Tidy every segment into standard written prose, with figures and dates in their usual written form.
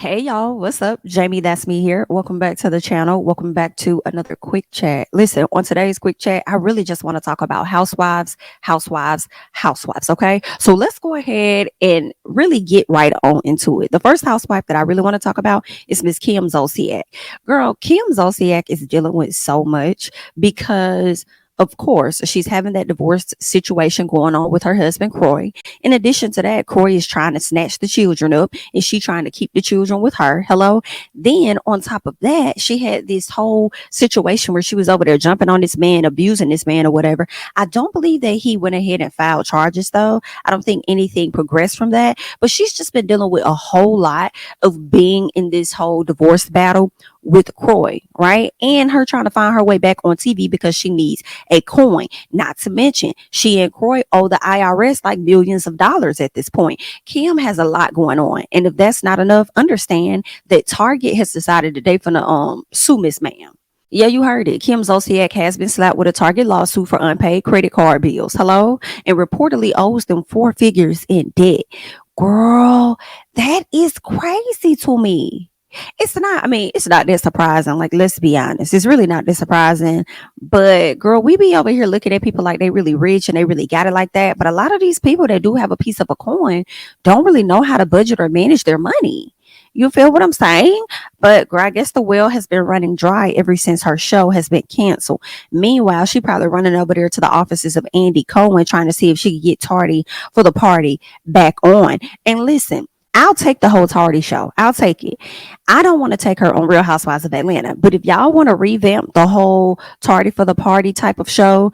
Hey y'all, what's up? Jamie, that's me here. Welcome back to the channel. Welcome back to another quick chat. Listen, on today's quick chat, I really just want to talk about housewives. Okay, so let's go ahead and really get right on into it. The first housewife that I really want to talk about is Miss Kim Zolciack. Girl, Kim Zolciack is dealing with so much because of course, she's having that divorce situation going on with her husband, Croy. In addition to that, Croy is trying to snatch the children up and she trying to keep the children with her. Hello. Then on top of that, she had this whole situation where she was over there jumping on this man, abusing this man or whatever. I don't believe that he went ahead and filed charges though. I don't think anything progressed from that, but she's just been dealing with a whole lot of being in this whole divorce battle with Croy, right? And her trying to find her way back on TV because she needs a coin. Not to mention, she and Croy owe the IRS like millions of dollars at this point. Kim has a lot going on. And if that's not enough, understand that Target has decided that they're gonna sue Miss Ma'am. Yeah, you heard it. Kim Zolciack has been slapped with a Target lawsuit for unpaid credit card bills. Hello? And reportedly owes them four figures in debt. Girl, that is crazy to me. It's not that surprising. Like, let's be honest. It's really not that surprising. But girl, we be over here looking at people like they really rich and they really got it like that. But a lot of these people that do have a piece of a coin don't really know how to budget or manage their money. You feel what I'm saying? But girl, I guess the well has been running dry ever since her show has been canceled. Meanwhile, she probably running over there to the offices of Andy Cohen trying to see if she could get Tardy for the party back on. And listen, I'll take the whole Tardy show. I'll take it. I don't want to take her on Real Housewives of Atlanta, but if y'all want to revamp the whole Tardy for the Party type of show,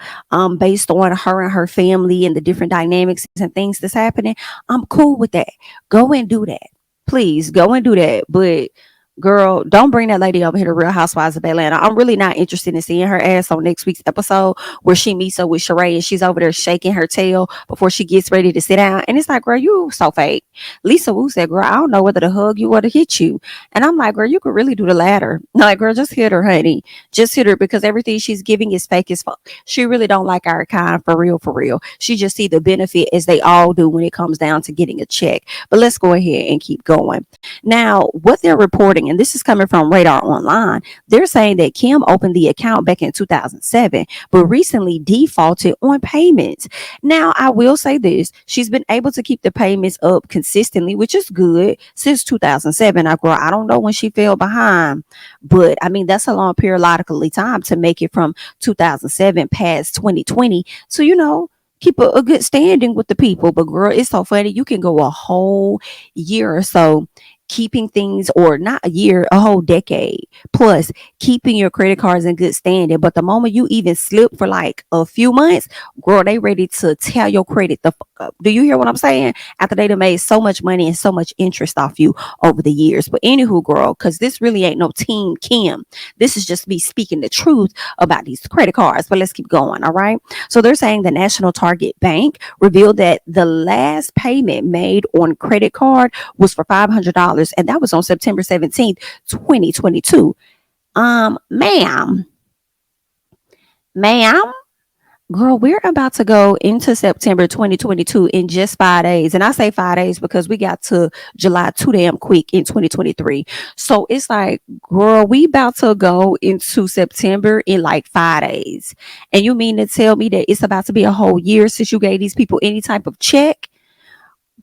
based on her and her family and the different dynamics and things that's happening, I'm cool with that. Go and do that. Please go and do that. But girl, don't bring that lady over here to Real Housewives of Atlanta. I'm really not interested in seeing her ass on next week's episode where she meets up with Sheree and she's over there shaking her tail before she gets ready to sit down. And it's like, girl, you so fake. Lisa Wu said, girl, I don't know whether to hug you or to hit you. And I'm like, girl, you could really do the latter. Like, girl, just hit her, honey. Just hit her because everything she's giving is fake as fuck. She really don't like our kind for real, for real. She just see the benefit as they all do when it comes down to getting a check. But let's go ahead and keep going. Now, what they're reporting, and this is coming from Radar Online, they're saying that Kim opened the account back in 2007, but recently defaulted on payments. Now, I will say this, she's been able to keep the payments up consistently, which is good since 2007. Now, girl, I don't know when she fell behind, but I mean, that's a long periodically time to make it from 2007 past 2020. So, keep a good standing with the people. But girl, it's so funny. You can go a whole year or so keeping things, or not a year, a whole decade plus keeping your credit cards in good standing. But the moment you even slip for like a few months, girl, they ready to tear your credit the fuck up. Do you hear what I'm saying? After they done made so much money and so much interest off you over the years. But anywho, girl, because this really ain't no Team Kim. This is just me speaking the truth about these credit cards. But let's keep going. All right. So they're saying the National Target Bank revealed that the last payment made on credit card was for $500, and that was on September 17th, 2022. Ma'am, girl, we're about to go into September 2022 in just 5 days. And I say 5 days because we got to July too damn quick in 2023. So it's like, girl, we about to go into September in like 5 days. And you mean to tell me that it's about to be a whole year since you gave these people any type of check?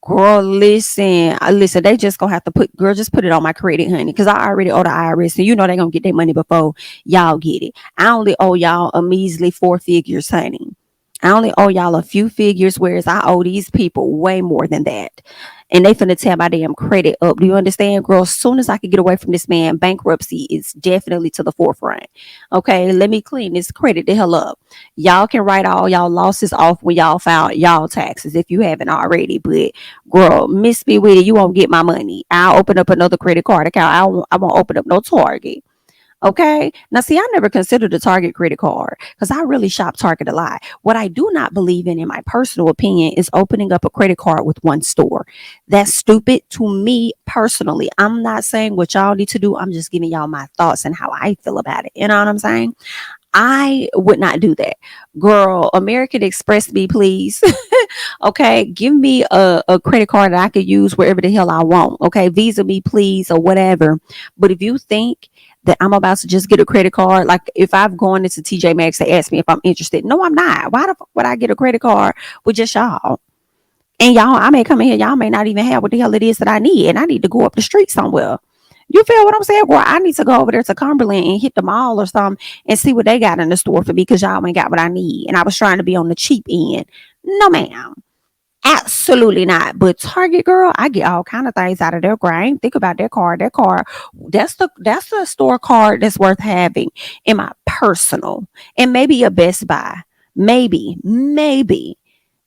Girl, listen, they just gonna have to just put it on my credit, honey, because I already owe the IRS, and they're gonna get their money before y'all get it. I only owe y'all a measly four figures, honey. I only owe y'all a few figures, whereas I owe these people way more than that. And they finna tear my damn credit up. Do you understand, girl? As soon as I can get away from this man, bankruptcy is definitely to the forefront. Okay, let me clean this credit the hell up. Y'all can write all y'all losses off when y'all file y'all taxes if you haven't already. But girl, miss me with it. You won't get my money. I'll open up another credit card account. I won't open up no Target. Okay. Now, see, I never considered a Target credit card because I really shop Target a lot. What I do not believe in my personal opinion, is opening up a credit card with one store. That's stupid to me personally. I'm not saying what y'all need to do. I'm just giving y'all my thoughts and how I feel about it. You know what I'm saying? I would not do that. Girl, American Express me, please. Okay, give me a credit card that I could use wherever the hell I want. Okay, Visa me, please, or whatever. But if you think that I'm about to just get a credit card, like if I've gone into TJ Maxx, they ask me if I'm interested. No, I'm not. Why the fuck would I get a credit card with just y'all? And y'all, I may come in here, y'all may not even have what the hell it is that I need, and I need to go up the street somewhere. You feel what I'm saying? Well, I need to go over there to Cumberland and hit the mall or something and see what they got in the store for me because y'all ain't got what I need. And I was trying to be on the cheap end. No, ma'am. Absolutely not. But Target, girl, I get all kind of things out of their girl. I ain't think about their card. Their card, that's the store card that's worth having in my personal. And maybe a Best Buy.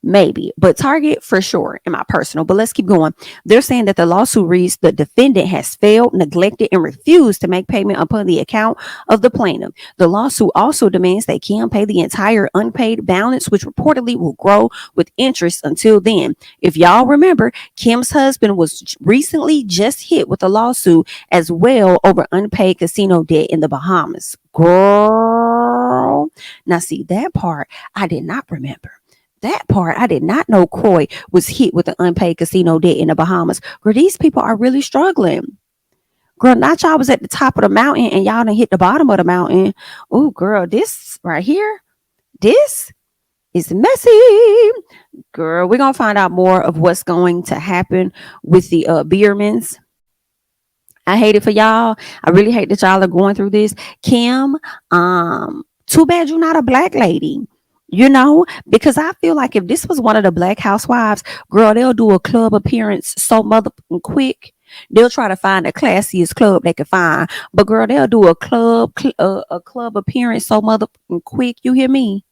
Maybe, but Target for sure in my personal. But let's keep going. They're saying that the lawsuit reads the defendant has failed, neglected, and refused to make payment upon the account of the plaintiff. The lawsuit also demands that Kim pay the entire unpaid balance, which reportedly will grow with interest until then. If y'all remember, Kim's husband was recently just hit with a lawsuit as well over unpaid casino debt in the Bahamas. Girl, now see that part I did not remember. That part, I did not know Croy was hit with an unpaid casino debt in the Bahamas. Girl, these people are really struggling. Girl, not y'all was at the top of the mountain and y'all done hit the bottom of the mountain. Oh, girl, this right here, this is messy. Girl, we're going to find out more of what's going to happen with the Biermans. I hate it for y'all. I really hate that y'all are going through this. Kim, too bad you're not a black lady. Because I feel like if this was one of the black housewives, girl, they'll do a club appearance so motherfucking quick. They'll try to find the classiest club they can find. But girl, they'll do a club appearance so motherfucking quick. You hear me?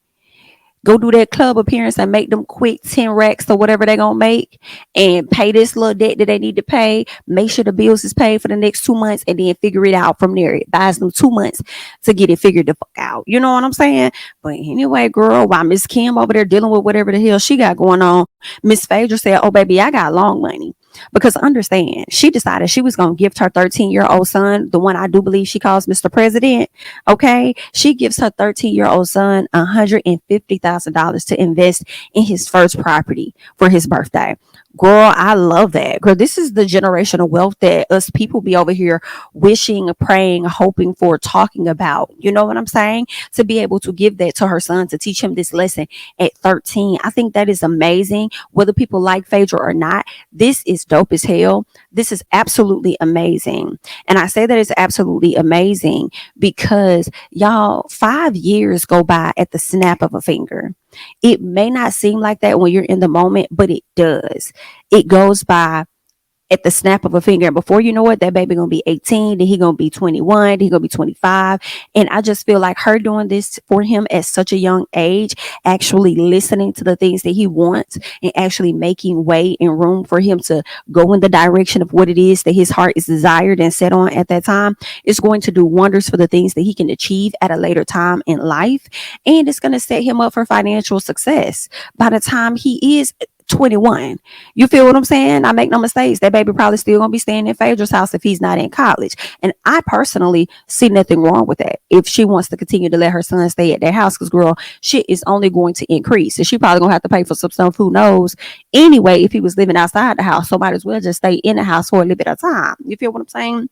Go do that club appearance and make them quick 10 racks or whatever they're going to make and pay this little debt that they need to pay. Make sure the bills is paid for the next 2 months and then figure it out from there. It buys them 2 months to get it figured the fuck out. You know what I'm saying? But anyway, girl, while Miss Kim over there dealing with whatever the hell she got going on, Miss Phaedra said, oh, baby, I got long money. Because understand, she decided she was going to gift her 13-year-old son, the one I do believe she calls Mr. President. Okay. She gives her 13-year-old son $150,000 to invest in his first property for his birthday. Girl, I love that. Girl, this is the generational wealth that us people be over here wishing, praying, hoping for, talking about. You know what I'm saying? To be able to give that to her son, to teach him this lesson at 13. I think that is amazing. Whether people like Phaedra or not, this is dope as hell. This is absolutely amazing. And I say that it's absolutely amazing because y'all, 5 years go by at the snap of a finger. It may not seem like that when you're in the moment, but it does. It goes by at the snap of a finger. And before you know it, that baby gonna be 18, then he gonna be 21, then he gonna be 25. And I just feel like her doing this for him at such a young age, actually listening to the things that he wants and actually making way and room for him to go in the direction of what it is that his heart is desired and set on at that time, is going to do wonders for the things that he can achieve at a later time in life. And it's going to set him up for financial success by the time he is 21. You feel what I'm saying? I make no mistakes. That baby probably still gonna be staying in Phaedra's house if he's not in college. And I personally see nothing wrong with that. If she wants to continue to let her son stay at their house, because girl, shit is only going to increase. And she probably gonna have to pay for some stuff, who knows? Anyway, if he was living outside the house, so might as well just stay in the house for a little bit of time. You feel what I'm saying?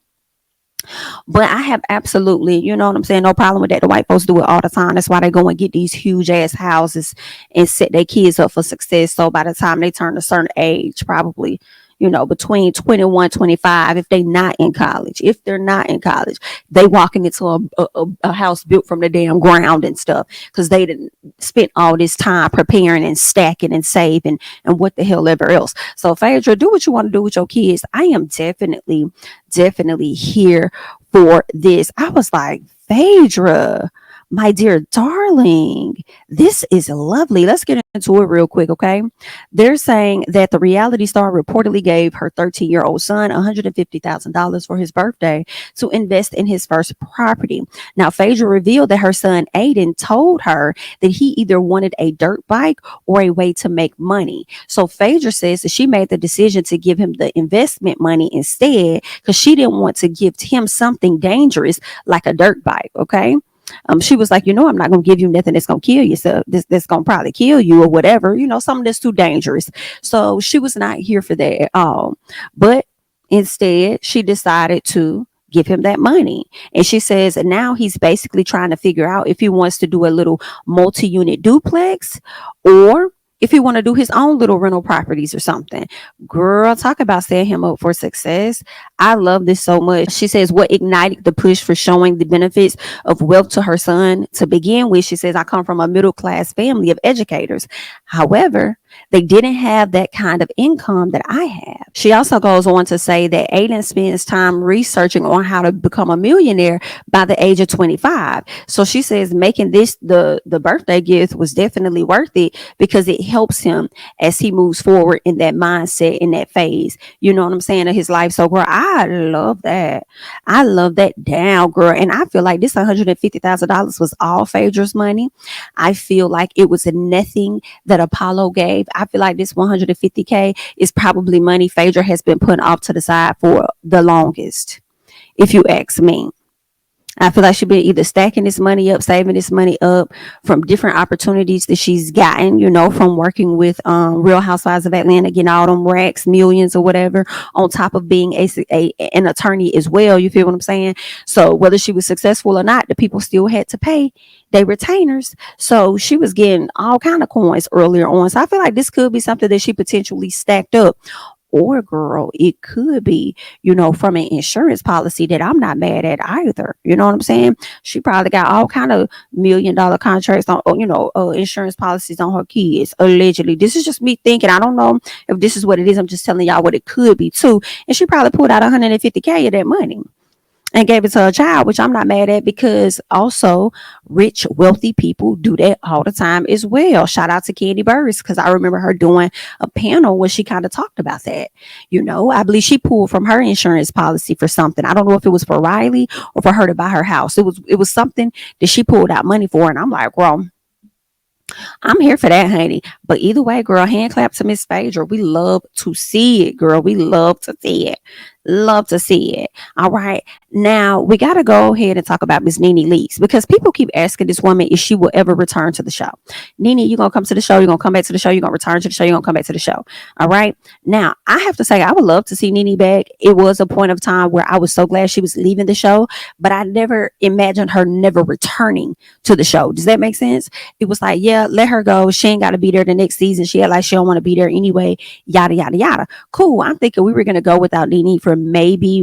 But I have absolutely, you know what I'm saying, no problem with that. The white folks do it all the time. That's why they go and get these huge ass houses and set their kids up for success. So by the time they turn a certain age, probably, between 21, 25, if they're not in college, they walking into a house built from the damn ground and stuff, because they didn't spend all this time preparing and stacking and saving and what the hell ever else. So Phaedra, do what you want to do with your kids. I am definitely here for this. I was like, Phaedra, my dear darling, this is lovely. Let's get into it real quick, okay? They're saying that the reality star reportedly gave her 13-year-old son $150,000 for his birthday to invest in his first property. Now, Phaedra revealed that her son Aiden told her that he either wanted a dirt bike or a way to make money. So Phaedra says that she made the decision to give him the investment money instead because she didn't want to give him something dangerous like a dirt bike, okay? She was like, I'm not gonna give you nothing that's gonna kill you. So that's gonna probably kill you or whatever, something that's too dangerous. So she was not here for that at all. But instead, she decided to give him that money. And she says now he's basically trying to figure out if he wants to do a little multi-unit duplex or if he want to do his own little rental properties or something. Girl, talk about setting him up for success. I love this so much. She says what ignited the push for showing the benefits of wealth to her son. To begin with, she says, I come from a middle class family of educators. However, they didn't have that kind of income that I have. She also goes on to say that Aiden spends time researching on how to become a millionaire by the age of 25. So she says making this the birthday gift was definitely worth it because it helps him as he moves forward in that mindset, in that phase, you know what I'm saying, of his life. So girl, I love that. I love that down, girl. And I feel like this $150,000 was all Phaedra's money. I feel like it was nothing that Apollo gave. I feel like this 150K is probably money Phaedra has been putting off to the side for the longest, if you ask me. I feel like she's been either stacking this money up, saving this money up from different opportunities that she's gotten, from working with Real Housewives of Atlanta, getting all them racks, millions or whatever, on top of being an attorney as well. You feel what I'm saying? So whether she was successful or not, the people still had to pay their retainers. So she was getting all kind of coins earlier on. So I feel like this could be something that she potentially stacked up. Or girl, it could be, from an insurance policy that I'm not mad at either. You know what I'm saying? She probably got all kind of $1 million contracts on, insurance policies on her kids, allegedly. This is just me thinking. I don't know if this is what it is. I'm just telling y'all what it could be too. And she probably pulled out 150K of that money and gave it to a child, which I'm not mad at because also rich, wealthy people do that all the time as well. Shout out to Kandi Burruss because I remember her doing a panel where she kind of talked about that. I believe she pulled from her insurance policy for something. I don't know if it was for Riley or for her to buy her house. It was something that she pulled out money for, and I'm like, girl, I'm here for that, honey. But either way, girl, hand clap to Miss Phaedra. We love to see it, girl. We love to see it. Love to see it. All right. Now we got to go ahead and talk about Miss Nene Leakes because people keep asking this woman if she will ever return to the show. Nene, you going to come to the show? You're going to come back to the show? You're going to return to the show? You're going to come back to the show? All right. Now, I have to say, I would love to see Nene back. It was a point of time where I was so glad she was leaving the show, but I never imagined her never returning to the show. Does that make sense? It was like, yeah, let her go. She ain't got to be there the next season. She had like she don't want to be there anyway. Yada, yada, yada. Cool. I'm thinking we were going to go without Nene for maybe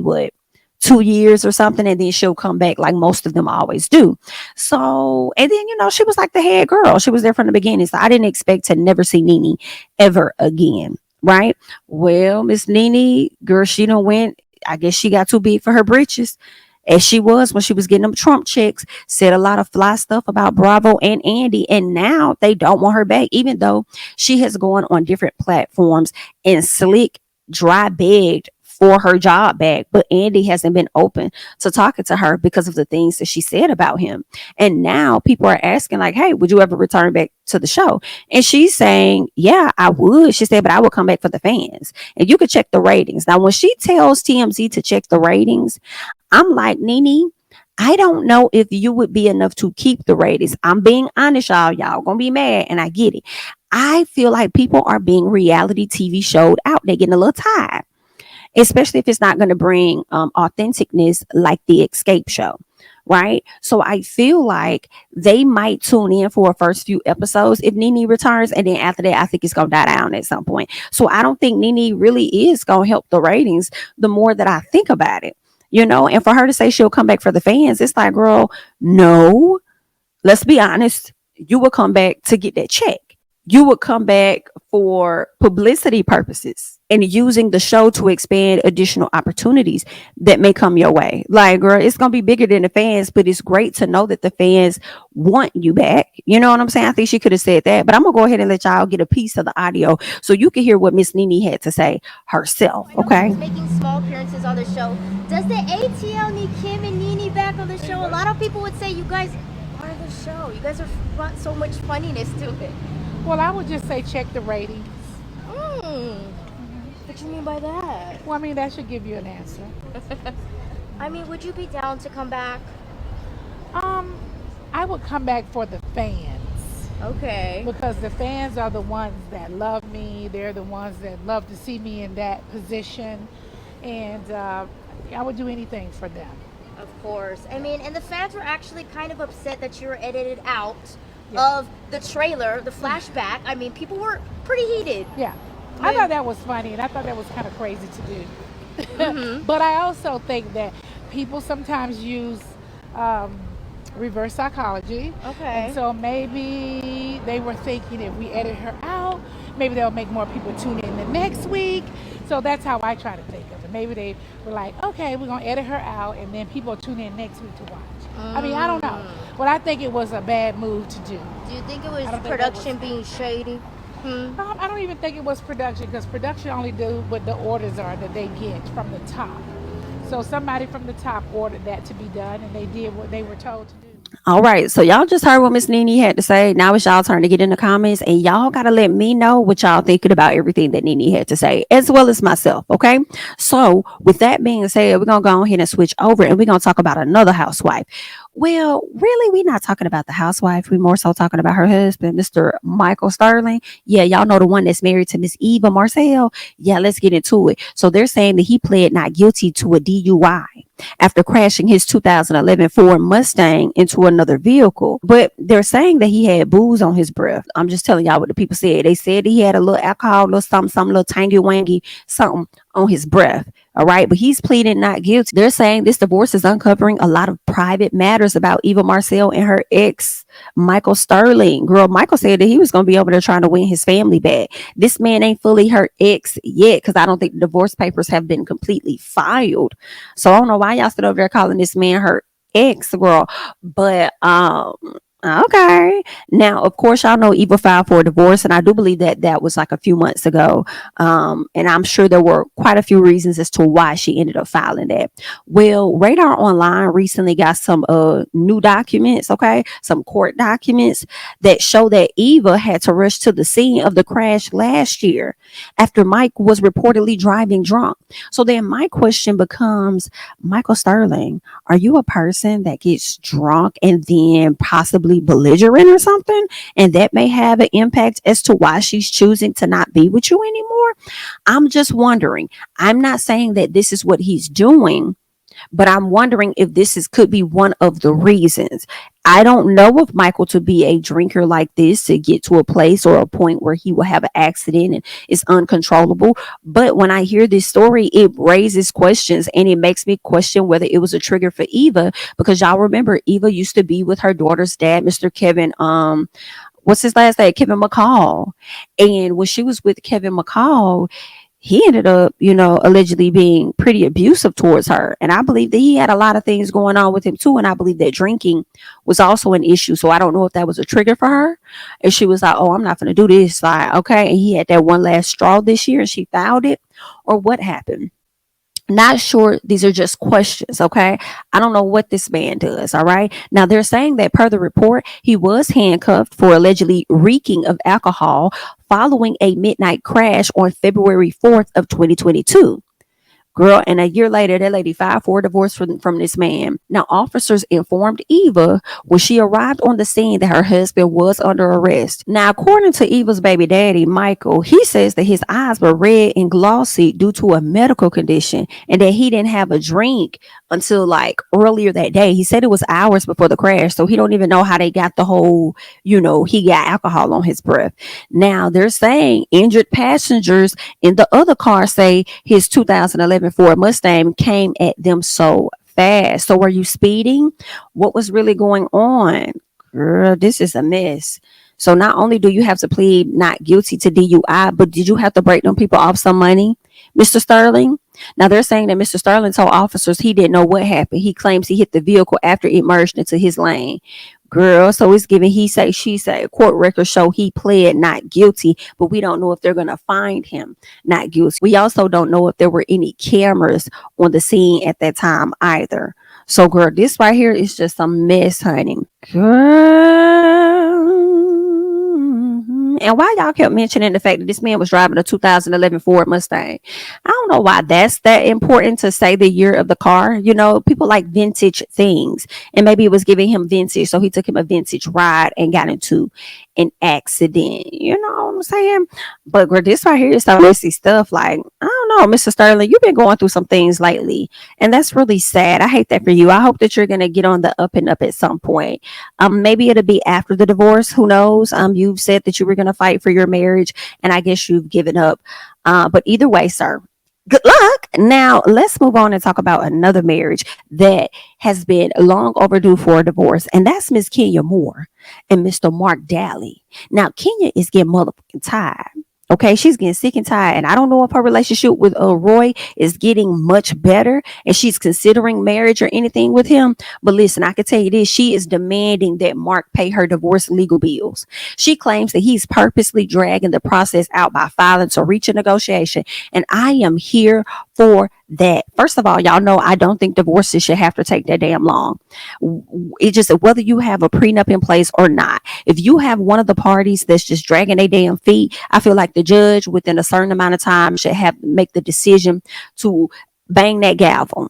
2 years or something, and then she'll come back like most of them always do. So, and then she was like the head girl. She was there from the beginning. So I didn't expect to never see Nene ever again. Right? Well, Miss Nene, girl, she done went. I guess she got too big for her britches. As she was when she was getting them Trump checks, said a lot of fly stuff about Bravo and Andy, and now they don't want her back, even though she has gone on different platforms and slick, dry begged for her job back, but Andy hasn't been open to talking to her because of the things that she said about him. And now people are asking like, hey, would you ever return back to the show? And she's saying, yeah, I would. She said, but I would come back for the fans. And you could check the ratings. Now, when she tells TMZ to check the ratings, I'm like, Nene, I don't know if you would be enough to keep the ratings. I'm being honest, y'all. Y'all gonna be mad, and I get it. I feel like people are being reality TV showed out. They're getting a little tired, especially if it's not going to bring authenticness like the Xscape show, right? So I feel like they might tune in for a first few episodes if Nene returns, and then after that, I think it's going to die down at some point. So I don't think Nene really is going to help the ratings the more that I think about it, and for her to say she'll come back for the fans, it's like, girl, no, let's be honest. You will come back to get that check. You would come back for publicity purposes and using the show to expand additional opportunities that may come your way. Like, girl, it's going to be bigger than the fans, but it's great to know that the fans want you back. You know what I'm saying? I think she could have said that, but I'm going to go ahead and let y'all get a piece of the audio so you can hear what Miss Nene had to say herself. Okay. She's making small appearances on the show. Does the ATL need Kim and Nene back on the show? A lot of people would say you guys are the show. You guys are so much funniness to it. Well, I would just say check the ratings. What do you mean by that? Well, I mean, that should give you an answer. I mean, would you be down to come back? I would come back for the fans. Okay. Because the fans are the ones that love me. They're the ones that love to see me in that position. And I would do anything for them. Of course. I mean, and the fans were actually kind of upset that you were edited out Yeah. of the trailer, the flashback. I mean, people were pretty heated. Yeah. I thought that was funny, and I thought that was kind of crazy to do. But I also think that people sometimes use reverse psychology. Okay. And so maybe they were thinking if we edit her out, maybe they'll make more people tune in the next week. So that's how I try to think of it. Maybe they were like, okay, we're going to edit her out, and then people tune in next week to watch. I mean, I don't know. But I think it was a bad move to do. Do you think it was production being shady? I don't even think it was production, because production only do what the orders are that they get from the top. So somebody from the top ordered that to be done, and they did what they were told to do. All right, so y'all just heard what Miss Nene had to say. Now it's y'all turn to get in the comments, and y'all gotta let me know what y'all thinking about everything that Nene had to say, as well as myself. Okay, so with that being said, we're gonna go ahead and switch over, and we're gonna talk about another housewife. Well, really, we're not talking about the housewife. We're more so talking about her husband, Mr. Michael Sterling. Yeah, y'all know the one that's married to Miss Eva Marcille. Yeah, let's get into it. So they're saying that he pled not guilty to a DUI after crashing his 2011 Ford Mustang into another vehicle. But they're saying that he had booze on his breath. I'm just telling y'all what the people said. They said he had a little alcohol, little something, little tangy wangy, something on his breath. All right, but he's pleading not guilty. They're saying this divorce is uncovering a lot of private matters about Eva Marcille and her ex, Michael Sterling. Girl, Michael said that he was going to be over there trying to win his family back. This man ain't fully her ex yet, because I don't think the divorce papers have been completely filed. So I don't know why y'all stood over there calling this man her ex, girl. But okay. Now, of course, y'all know Eva filed for a divorce, and I do believe that that was like a few months ago. And I'm sure there were quite a few reasons as to why she ended up filing that. Well, Radar Online recently got some new documents, okay, some court documents that show that Eva had to rush to the scene of the crash last year after Mike was reportedly driving drunk. So then my question becomes, Michael Sterling, are you a person that gets drunk and then possibly belligerent or something, and that may have an impact as to why she's choosing to not be with you anymore? I'm just wondering. I'm not saying that this is what he's doing, but I'm wondering if this could be one of the reasons. I don't know if Michael to be a drinker like this to get to a place or a point where he will have an accident and is uncontrollable. But when I hear this story, it raises questions, and it makes me question whether it was a trigger for Eva, because y'all remember Eva used to be with her daughter's dad, Mr. Kevin, what's his last name? Kevin McCall. And when she was with Kevin McCall, he ended up, allegedly being pretty abusive towards her. And I believe that he had a lot of things going on with him too. And I believe that drinking was also an issue. So I don't know if that was a trigger for her. And she was like, oh, I'm not going to do this. Like, okay. And he had that one last straw this year and she filed it, or what happened. Not sure. These are just questions. Okay. I don't know what this man does. All right. Now they're saying that per the report, he was handcuffed for allegedly reeking of alcohol following a midnight crash on February 4th of 2022. Girl, and a year later, that lady filed for a divorce from this man. Now, officers informed Eva when she arrived on the scene that her husband was under arrest. Now, according to Eva's baby daddy, Michael, he says that his eyes were red and glossy due to a medical condition, and that he didn't have a drink until like earlier that day. He said it was hours before the crash, so he don't even know how they got the whole, he got alcohol on his breath. Now, they're saying injured passengers in the other car say his 2011 Ford Mustang came at them so fast. So were you speeding? What was really going on? Girl, this is a mess. So not only do you have to plead not guilty to DUI, but did you have to break them people off some money, Mr. Sterling? Now they're saying that Mr. Sterling told officers he didn't know what happened. He claims he hit the vehicle after it merged into his lane. Girl, so it's giving he say, she say. Court records show he pled not guilty, but we don't know if they're going to find him not guilty. We also don't know if there were any cameras on the scene at that time either. So, girl, this right here is just a mess, honey. Girl. And why y'all kept mentioning the fact that this man was driving a 2011 Ford Mustang? I don't know why that's that important to say the year of the car. You know, people like vintage things, and maybe it was giving him vintage, so he took him a vintage ride and got into an accident. You know what I'm saying? But girl, this right here is some messy stuff. Like, I don't know, Mr. Sterling, you've been going through some things lately, and that's really sad. I hate that for you. I hope that you're gonna get on the up and up at some point. Maybe it'll be after the divorce. Who knows? You've said that you were gonna fight for your marriage, and I guess you've given up. But either way, sir, good luck. Now let's move on and talk about another marriage that has been long overdue for a divorce, and that's Miss Kenya Moore and Mr. Mark Daly. Now Kenya is getting motherfucking tired. Okay, she's getting sick and tired, and I don't know if her relationship with Roy is getting much better, and she's considering marriage or anything with him. But listen, I can tell you this: she is demanding that Mark pay her divorce legal bills. She claims that he's purposely dragging the process out by filing to reach a negotiation, and I am here for that. First of all, y'all know I don't think divorces should have to take that damn long. It just, whether you have a prenup in place or not, if you have one of the parties that's just dragging their damn feet, I feel like the judge within a certain amount of time should have make the decision to bang that gavel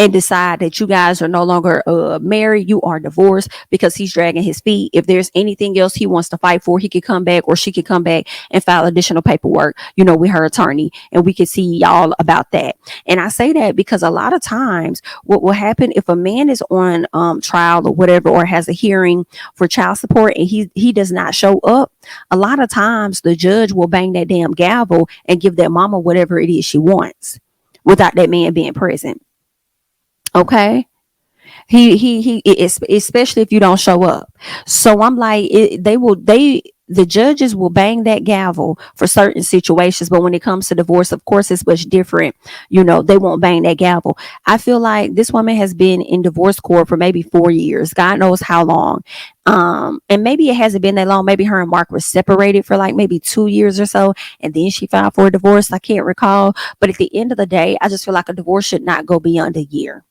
and decide that you guys are no longer married, you are divorced, because he's dragging his feet. If there's anything else he wants to fight for, he could come back, or she could come back and file additional paperwork, you know, with her attorney, and we could see y'all about that. And I say that because a lot of times what will happen if a man is on trial or whatever, or has a hearing for child support, and he does not show up, a lot of times the judge will bang that damn gavel and give that mama whatever it is she wants without that man being present. Okay, he especially if you don't show up. So I'm like, the judges will bang that gavel for certain situations, but when it comes to divorce, of course, it's much different. You know, they won't bang that gavel. I feel like this woman has been in divorce court for maybe 4 years, God knows how long. And maybe it hasn't been that long. Maybe her and Mark were separated for like maybe 2 years or so, and then she filed for a divorce. I can't recall, but at the end of the day, I just feel like a divorce should not go beyond a year,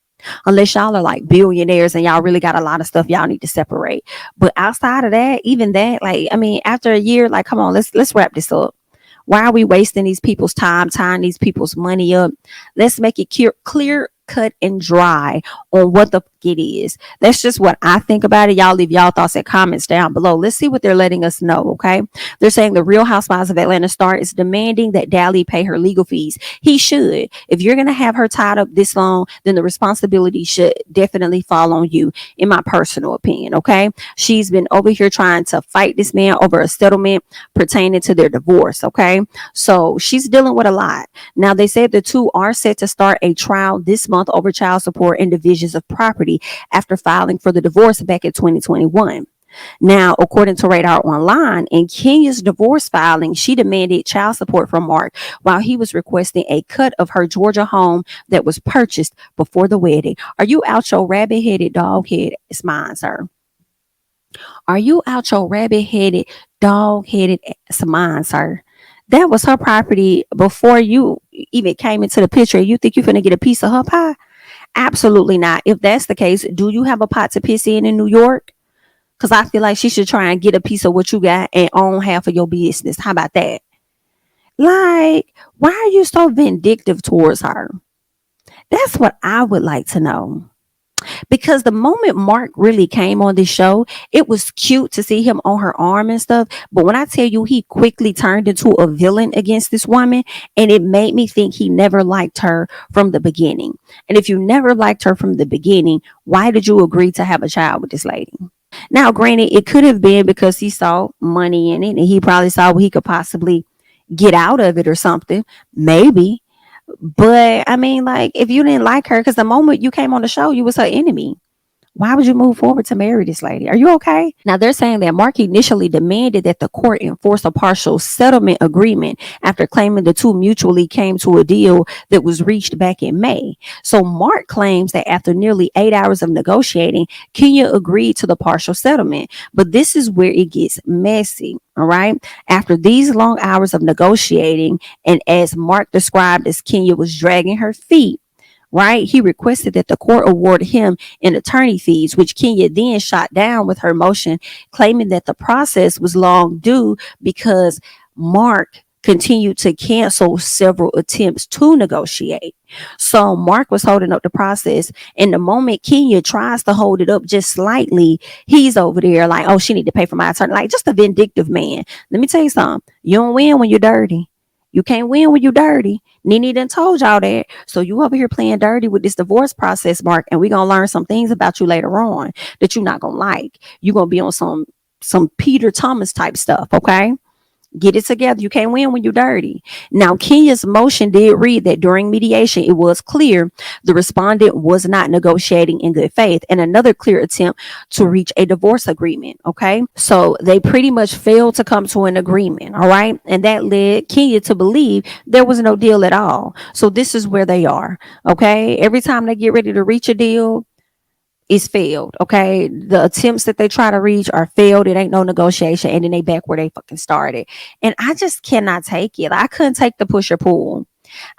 unless y'all are like billionaires and y'all really got a lot of stuff y'all need to separate. But outside of that, even that, like, I mean, after a year, like, come on, let's wrap this up. Why are we wasting these people's time, tying these people's money up? Let's make it clear, cut, and dry on what the it is. That's just what I think about it. Y'all leave y'all thoughts and comments down below. Let's see what they're letting us know. Okay, they're saying the Real Housewives of Atlanta star is demanding that Daly pay her legal fees. He should. If you're gonna have her tied up this long, then the responsibility should definitely fall on you, in my personal opinion. Okay, she's been over here trying to fight this man over a settlement pertaining to their divorce. Okay, so she's dealing with a lot. Now they said the two are set to start a trial this month over child support and divisions of property after filing for the divorce back in 2021. Now, according to Radar Online, in Kenya's divorce filing, she demanded child support from Mark while he was requesting a cut of her Georgia home that was purchased before the wedding. Are you out your rabbit-headed dog head? It's mine, sir. Are you out your rabbit-headed dog headed? It's mine, sir. That was her property before you even came into the picture. You think you're going to get a piece of her pie? Absolutely not. If that's the case, do you have a pot to piss in New York? Because I feel like she should try and get a piece of what you got and own half of your business. How about that? Like, why are you so vindictive towards her? That's what I would like to know. Because the moment Mark really came on this show, it was cute to see him on her arm and stuff. But when I tell you, he quickly turned into a villain against this woman, and it made me think he never liked her from the beginning. And if you never liked her from the beginning, why did you agree to have a child with this lady? Now, granted, it could have been because he saw money in it, and he probably saw what he could possibly get out of it or something. Maybe. But I mean, like, if you didn't like her, because the moment you came on the show, you was her enemy. Why would you move forward to marry this lady? Are you okay? Now, they're saying that Mark initially demanded that the court enforce a partial settlement agreement after claiming the two mutually came to a deal that was reached back in May. So Mark claims that after nearly 8 hours of negotiating, Kenya agreed to the partial settlement. But this is where it gets messy. All right. After these long hours of negotiating, and as Mark described as Kenya was dragging her feet, right? He requested that the court award him an attorney fees, which Kenya then shot down with her motion, claiming that the process was long due because Mark continued to cancel several attempts to negotiate. So Mark was holding up the process, and the moment Kenya tries to hold it up just slightly, he's over there like, oh, she need to pay for my attorney. Like, just a vindictive man. Let me tell you something. You don't win when you're dirty. You can't win when you're dirty. Nene done told y'all that. So you over here playing dirty with this divorce process, Mark, and we gonna learn some things about you later on that you're not gonna like. You're gonna be on some Peter Thomas type stuff, okay? Get it together. You can't win when you're dirty. Now, Kenya's motion did read that during mediation, it was clear the respondent was not negotiating in good faith, and another clear attempt to reach a divorce agreement. Okay. So they pretty much failed to come to an agreement. All right. And that led Kenya to believe there was no deal at all. So this is where they are. Okay. Every time they get ready to reach a deal, is failed. Okay. The attempts that they try to reach are failed. It ain't no negotiation. And then they back where they fucking started. And I just cannot take it. I couldn't take the push or pull.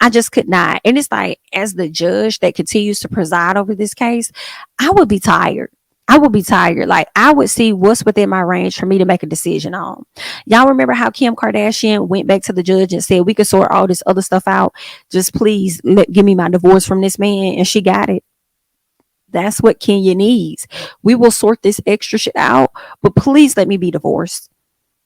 I just could not. And it's like, as the judge that continues to preside over this case, I would be tired. I would be tired. Like, I would see what's within my range for me to make a decision on. Y'all remember how Kim Kardashian went back to the judge and said, we could sort all this other stuff out. Just please give me my divorce from this man. And she got it. That's what Kenya needs. We will sort this extra shit out, but please let me be divorced.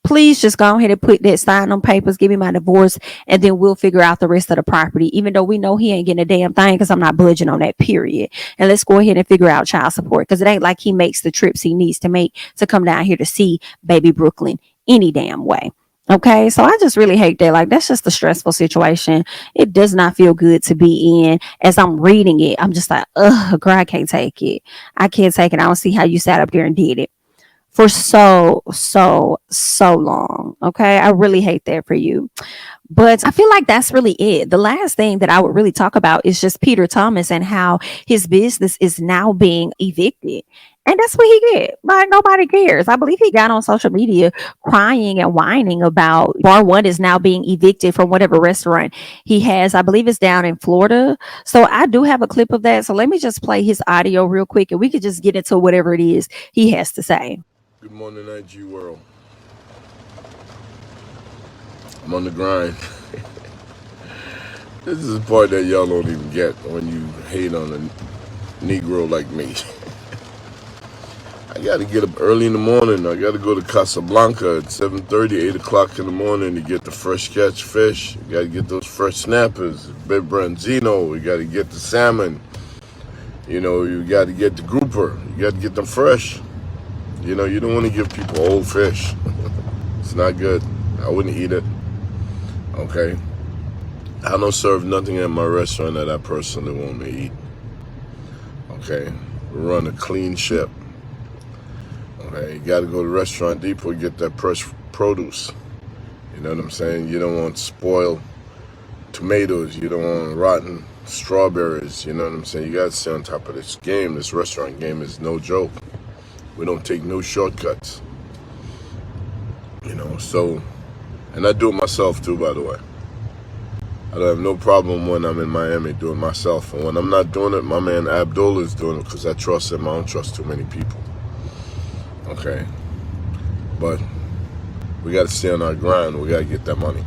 Please just go ahead and put that sign on papers, give me my divorce, and then we'll figure out the rest of the property, even though we know he ain't getting a damn thing because I'm not budging on that, period. And let's go ahead and figure out child support, because it ain't like he makes the trips he needs to make to come down here to see baby Brooklyn any damn way. Okay, so I just really hate that. Like, that's just a stressful situation. It does not feel good to be in. As I'm reading it, I'm just like, ugh, girl, I can't take it. I can't take it. I don't see how you sat up there and did it for so long. Okay, I really hate that for you. But I feel like that's really it. The last thing that I would really talk about is just Peter Thomas and how his business is now being evicted. And that's what he get. Like, nobody cares. I believe he got on social media crying and whining about Bar One is now being evicted from whatever restaurant he has. I believe it's down in Florida. So I do have a clip of that. So let me just play his audio real quick and we could just get into whatever it is he has to say. Good morning, IG world. I'm on the grind. This is the part that y'all don't even get when you hate on a Negro like me. I gotta get up early in the morning. I gotta go to Casablanca at 7:30, 8 o'clock in the morning to get the fresh catch fish. You gotta get those fresh snappers, bed branzino. You gotta get the salmon. You know, you gotta get the grouper. You gotta get them fresh. You know, you don't want to give people old fish. It's not good. I wouldn't eat it. Okay? I don't serve nothing at my restaurant that I personally want to eat. Okay? We run a clean ship. Okay? You got to go to Restaurant Depot and get that fresh produce. You know what I'm saying? You don't want spoiled tomatoes. You don't want rotten strawberries. You know what I'm saying? You got to stay on top of this game. This restaurant game is no joke. We don't take no shortcuts. You know, so, and I do it myself too, by the way. I don't have no problem when I'm in Miami doing it myself. And when I'm not doing it, my man Abdul is doing it because I trust him. I don't trust too many people. Okay. But we got to stay on our grind. We got to get that money.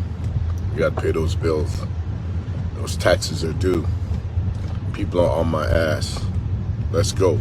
We got to pay those bills. Those taxes are due. People are on my ass. Let's go.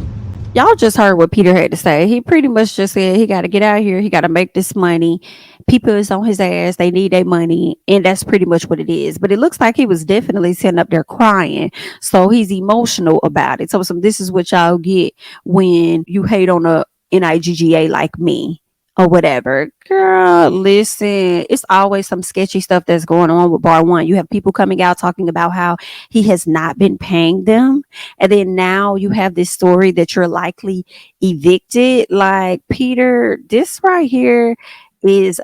Y'all just heard what Peter had to say. He pretty much just said he got to get out here. He got to make this money. People is on his ass. They need their money. And that's pretty much what it is. But it looks like he was definitely sitting up there crying. So he's emotional about it. So this is what y'all get when you hate on a NIGGA like me or whatever. Girl, listen, it's always some sketchy stuff that's going on with Bar One. You have people coming out talking about how he has not been paying them. And then now you have this story that you're likely evicted. Like, Peter, this right here is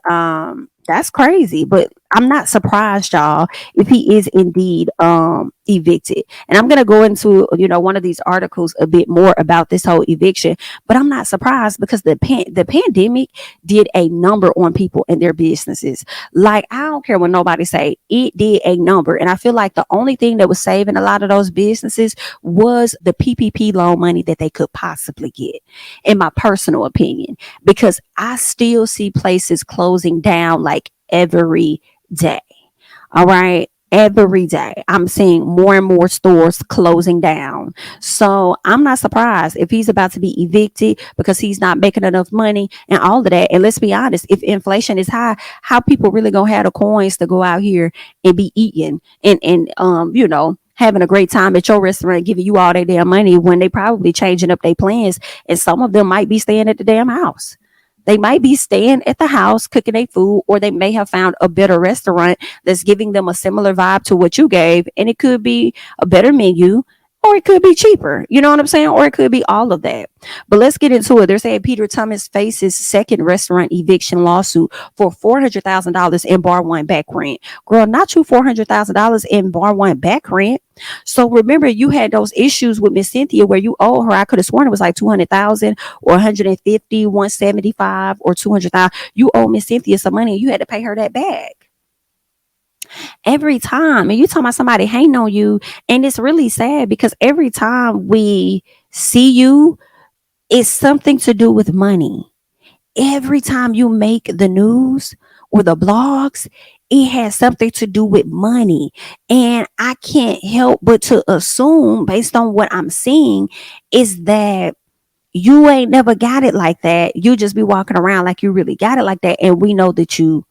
that's crazy. But I'm not surprised, y'all, if he is indeed evicted. And I'm gonna go into one of these articles a bit more about this whole eviction. But I'm not surprised because the pandemic did a number on people and their businesses. Like, I don't care what nobody say, it did a number. And I feel like the only thing that was saving a lot of those businesses was the PPP loan money that they could possibly get, in my personal opinion, because I still see places closing down like every day. All right. Every day I'm seeing more and more stores closing down. So I'm not surprised if he's about to be evicted because he's not making enough money and all of that. And let's be honest, if inflation is high, how people really gonna have the coins to go out here and be eating and having a great time at your restaurant, giving you all their damn money when they probably changing up their plans, and some of them might be staying at the damn house. They might be staying at the house cooking their food, or they may have found a better restaurant that's giving them a similar vibe to what you gave. And it could be a better menu, or it could be cheaper. You know what I'm saying? Or it could be all of that. But let's get into it. They're saying Peter Thomas faces second restaurant eviction lawsuit for $400,000 in bar one back rent. Girl, not you $400,000 in bar one back rent. So remember, you had those issues with Miss Cynthia where you owe her. I could have sworn it was like 200,000 or 150, 175 or 200,000. You owe Miss Cynthia some money and you had to pay her that back every time. And you talking about somebody hating on you. And it's really sad because every time we see you, it's something to do with money. Every time you make the news or the blogs, it has something to do with money. And I can't help but to assume, based on what I'm seeing, is that you ain't never got it like that. You just be walking around like you really got it like that. And we know that you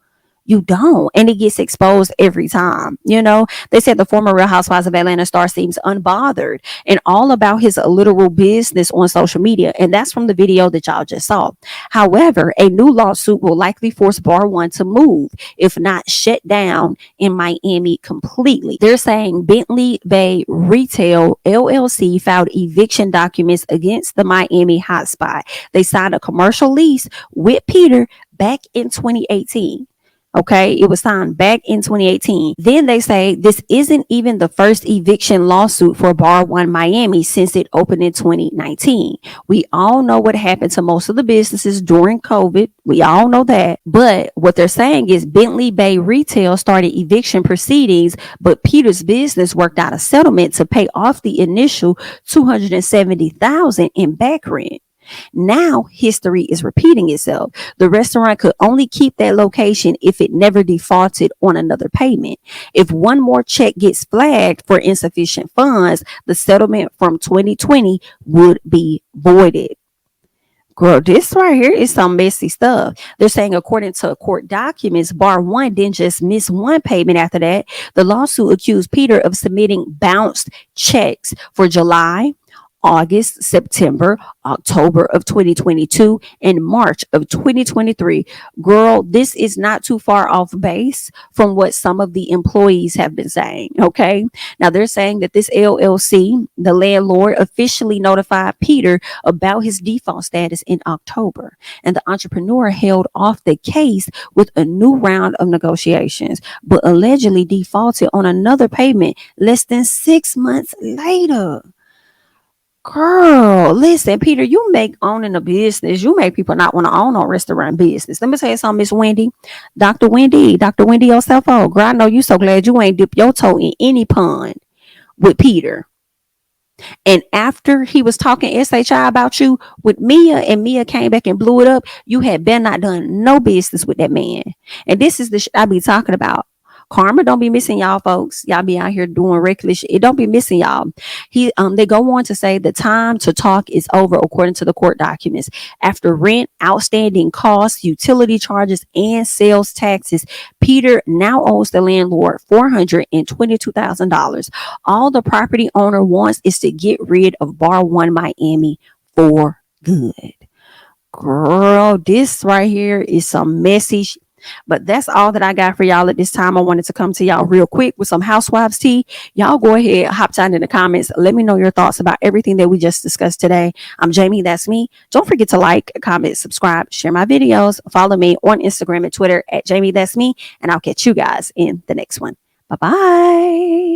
don't, and it gets exposed every time. They said the former Real Housewives of Atlanta star seems unbothered and all about his literal business on social media, and that's from the video that y'all just saw. However, a new lawsuit will likely force bar one to move, if not shut down, in Miami completely. They're saying Bentley Bay Retail LLC filed eviction documents against the Miami hotspot. They signed a commercial lease with Peter back in 2018. Okay, it was signed back in 2018. Then they say this isn't even the first eviction lawsuit for Bar One Miami since it opened in 2019. We all know what happened to most of the businesses during COVID. We all know that. But what they're saying is Bentley Bay Retail started eviction proceedings, but Peter's business worked out a settlement to pay off the initial $270,000 in back rent. Now history is repeating itself. The restaurant could only keep that location if it never defaulted on another payment. If one more check gets flagged for insufficient funds, the settlement from 2020 would be voided. Girl, this right here is some messy stuff. They're saying, according to court documents, Bar One didn't just miss one payment after that. The lawsuit accused Peter of submitting bounced checks for July, August, September, October of 2022, and March of 2023. Girl, this is not too far off base from what some of the employees have been saying. Okay. Now they're saying that this LLC, the landlord, officially notified Peter about his default status in October, and the entrepreneur held off the case with a new round of negotiations, but allegedly defaulted on another payment less than 6 months later. Girl, listen, Peter, you make owning a business, you make people not want to own a restaurant business. Let me tell you something, Miss Wendy. Dr. Wendy Osefo. Girl, I know you so glad you ain't dip your toe in any pond with Peter. And after he was talking SHI about you with Mia, and Mia came back and blew it up, you had been not done no business with that man. And this is the I be talking about. Karma don't be missing y'all, folks. Y'all be out here doing reckless shit. It don't be missing y'all. They go on to say the time to talk is over, according to the court documents. After rent, outstanding costs, utility charges, and sales taxes, Peter now owes the landlord $422,000. All the property owner wants is to get rid of Bar One Miami for good. Girl, this right here is some messy But that's all that I got for y'all at this time. I wanted to come to y'all real quick with some Housewives tea. Y'all go ahead, hop down in the comments. Let me know your thoughts about everything that we just discussed today. I'm Jamie, that's me. Don't forget to like, comment, subscribe, share my videos. Follow me on Instagram and Twitter at Jamie, that's me. And I'll catch you guys in the next one. Bye-bye.